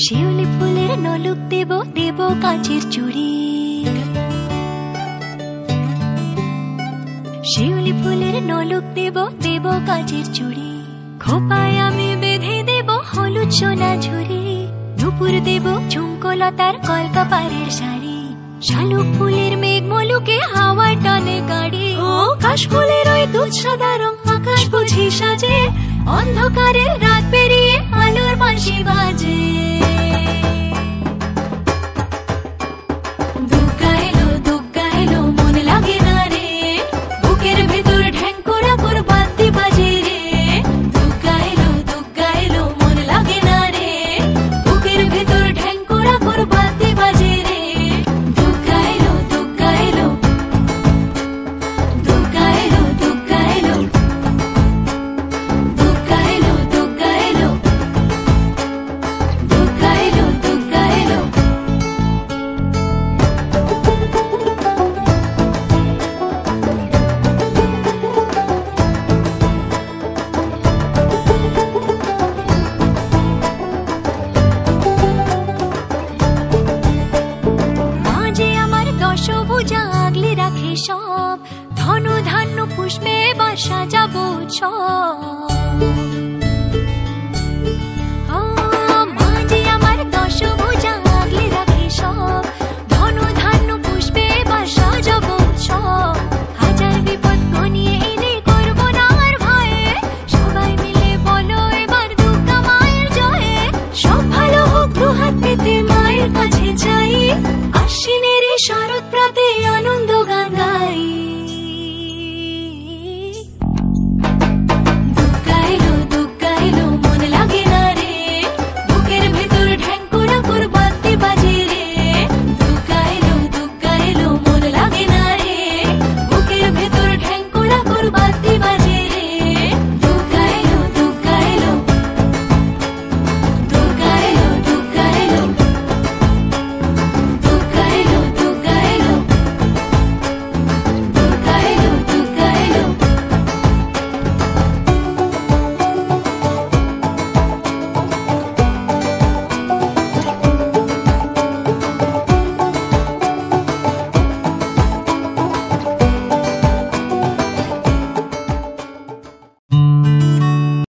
শিউলি ফুলের নলুক দেব দেব কাঁচের চুড়ি, শিউলি ফুলের নলুক দেব দেব কাঁচের চুড়ি, খোপায় আমি বেঁধে দেব হলুদ সোনা ঝুরি, নুপুর দেব ঝুমকোলতার কলকাপাড়ের শাড়ি, শালুক ফুলের মেঘ মলুকে হাওয়ার টানে গাড়ি, ও কাশ ফুলের ওই দুধ সাদা রং আকাশ বুঝি সাজে, অন্ধকারের রাত পেরিয়ে আলোর বাঁশি বাজে। দুগ্গা এলো দুগ্গা এলো মন লাগে না রে, বুকের ভেতর ঢ্যাঙ্করা করে বাদ্যি বাজে রে। দুগ্গা এলো মন লাগে না রে, বুকের ভেতর ঢ্যাঙ্করা করে বাদ্যি বাজে রে। দুগ্গা এলো দুগ্গা এলো দুগ্গা এলো দুগ্গা এলো দুগ্গা এলো দুগ্গা এলো দুগ্গা এলো দুগ্গা এলো। মাঝে আমার দশভুজা আগলে রাখে সব, ধনু ধান্য পুষ্পে এবার সাজাবো উৎসব। মাঝে আমার দশভুজা